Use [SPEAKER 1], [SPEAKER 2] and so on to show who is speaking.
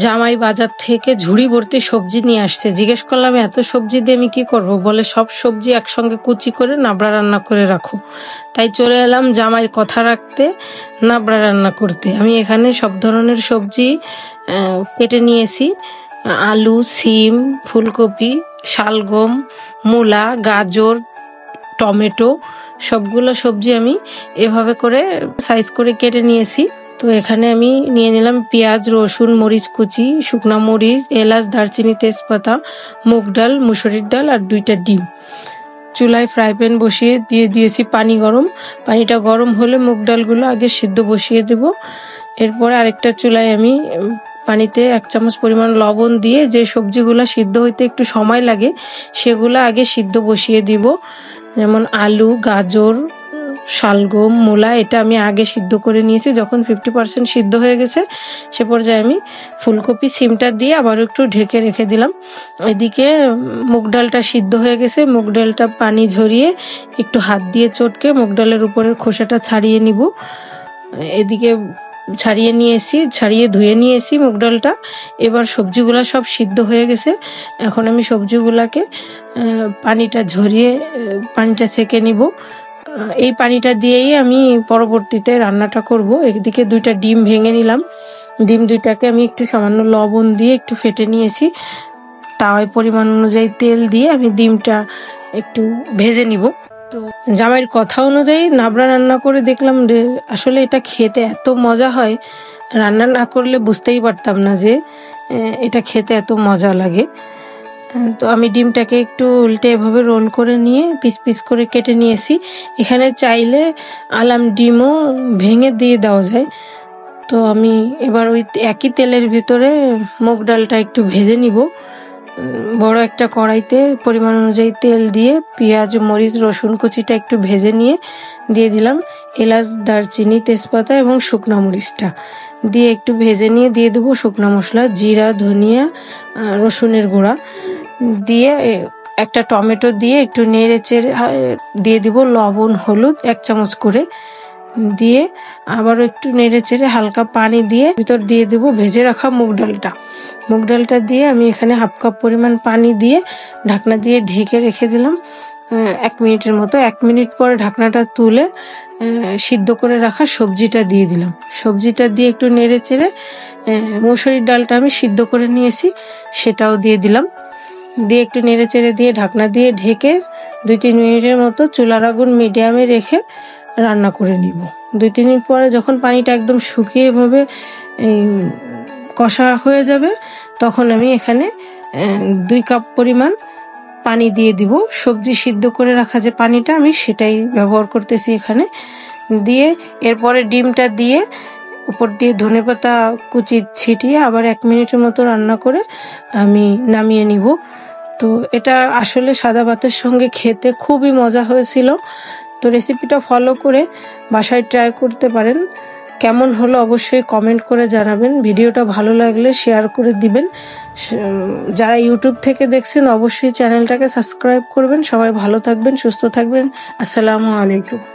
[SPEAKER 1] জামাই বাজার থেকে ঝুড়ি ভর্তি সবজি নিয়ে আসছে। জিজ্ঞেস করলাম এত সবজি দিয়ে আমি কি করব? বলে সব সবজি একসঙ্গে কুচি করে নাবড়া রান্না করে রাখো। তাই চলে এলাম জামাইয়ের কথা রাখতে নাবড়া রান্না করতে। আমি এখানে সব ধরনের সবজি কেটে নিয়েছি। আলু, সিম, ফুলকপি, শালগম, মূলা, গাজর, টমেটো সবগুলো সবজি আমি এভাবে করে সাইজ করে কেটে নিয়েছি। তো এখানে আমি নিয়ে নিলাম পেঁয়াজ, রসুন, মরিচ কুচি, শুকনা মরিচ, এলাচ, দারচিনি, তেজপাতা, মুগ ডাল, মুসুরির ডাল আর 2টা ডিম। চুলায় ফ্রাই প্যান বসিয়ে দিয়ে দিয়েছি পানি গরম। পানিটা গরম হলে মুগ ডালগুলো আগে সিদ্ধ বসিয়ে দেব। এরপরে আরেকটা চুলায় আমি পানিতে 1 চামচ পরিমাণ লবণ দিয়ে যে সবজিগুলো সিদ্ধ হইতে একটু সময় লাগে সেগুলো আগে সিদ্ধ বসিয়ে দিব। যেমন আলু, গাজর, শালগম, মূলা এটা আমি আগে সিদ্ধ করে নিয়েছি। যখন 50% সিদ্ধ হয়ে গেছে সে পর্যায়ে আমি ফুলকপি, সিমটা দিয়ে আবার একটু ঢেকে রেখে দিলাম। এদিকে মুগ ডালটা সিদ্ধ হয়ে গেছে। মুগ ডালটা পানি ঝরিয়ে একটু হাত দিয়ে চটকে মুগ ডালের উপরের খোসাটা ছাড়িয়ে নিব। এদিকে ছাড়িয়ে ধুয়ে নিয়েছি মুগ ডালটা। এবার সবজিগুলা সব সিদ্ধ হয়ে গেছে। এখন আমি সবজিগুলাকে পানিটা ঝরিয়ে পানিটা সেকে নিব। এই পানিটা দিয়েই আমি পরবর্তীতে রান্নাটা করব। একদিকে 2টা ডিম ভেঙে নিলাম। ডিম 2টাকে আমি একটু সামান্য লবণ দিয়ে একটু ফেটে নিয়েছি। তাওয়ায় পরিমাণ অনুযায়ী তেল দিয়ে আমি ডিমটা একটু ভেজে নিব। তো জামাইয়ের কথা অনুযায়ী নাবড়া রান্না করে দেখলাম আসলে এটা খেতে এত মজা হয়, রান্না না করলে বুঝতেই পারতাম না যে এটা খেতে এত মজা লাগে। তো আমি ডিমটাকে একটু উল্টে এভাবে রোল করে নিয়ে পিস পিস করে কেটে নিয়েছি। এখানে চাইলে আলাম ডিমও ভেঙে দিয়ে দেওয়া যায়। তো আমি এবার ওই একই তেলের ভিতরে মুগ ডালটা একটু ভেজে নিব। বড় একটা কড়াইতে পরিমাণ অনুযায়ী তেল দিয়ে পেঁয়াজ, মরিচ, রসুন কুচিটা একটু ভেজে নিয়ে দিয়ে দিলাম এলাচ, দারচিনি, তেজপাতা এবং শুকনো মরিচটা দিয়ে একটু ভেজে নিয়ে দিয়ে দেবো শুকনো মশলা, জিরা, ধনিয়া, রসুনের গুঁড়া দিয়ে একটা টমেটো দিয়ে একটু নেড়ে চেড়ে দিয়ে দিব লবণ, হলুদ 1 চামচ করে দিয়ে আবারও একটু নেড়ে চেড়ে হালকা পানি দিয়ে ভিতর দিয়ে দেবো ভেজে রাখা মুগ ডালটা দিয়ে আমি এখানে 1/2 কাপ পরিমাণ পানি দিয়ে ঢাকনা দিয়ে ঢেকে রেখে দিলাম 1 মিনিটের মতো। 1 মিনিট পরে ঢাকনাটা তুলে সিদ্ধ করে রাখা সবজিটা দিয়ে দিলাম। সবজিটা দিয়ে একটু নেড়ে চেড়ে মসুরির ডালটা আমি সিদ্ধ করে নিয়েছি সেটাও দিয়ে দিলাম। দিয়ে একটু নেড়ে চেড়ে দিয়ে ঢাকনা দিয়ে ঢেকে 2-3 মিনিটের মতো চুলার আগুন মিডিয়ামে রেখে রান্না করে নিব। 2-3 মিনিট পরে যখন পানিটা একদম শুকিয়ে এভাবে কষা হয়ে যাবে তখন আমি এখানে 2 কাপ পরিমাণ পানি দিয়ে দিব। সবজি সিদ্ধ করে রাখা যে পানিটা আমি সেটাই ব্যবহার করতেছি এখানে। দিয়ে এরপরে ডিমটা দিয়ে উপর দিয়ে ধনেপাতা কুচি ছিটিয়ে আবার 1 মিনিটের মতো রান্না করে আমি নামিয়ে নিব। তো এটা আসলে সাদা ভাতের সঙ্গে খেতে খুবই মজা হয়েছিল। তো রেসিপিটা ফলো করে বাসায় ট্রাই করতে পারেন। কেমন হলো অবশ্যই কমেন্ট করে জানাবেন। ভিডিওটা ভালো লাগলে শেয়ার করে দিবেন। যারা ইউটিউব থেকে দেখছেন অবশ্যই চ্যানেলটাকে সাবস্ক্রাইব করবেন। সবাই ভালো থাকবেন, সুস্থ থাকবেন। আসসালামু আলাইকুম।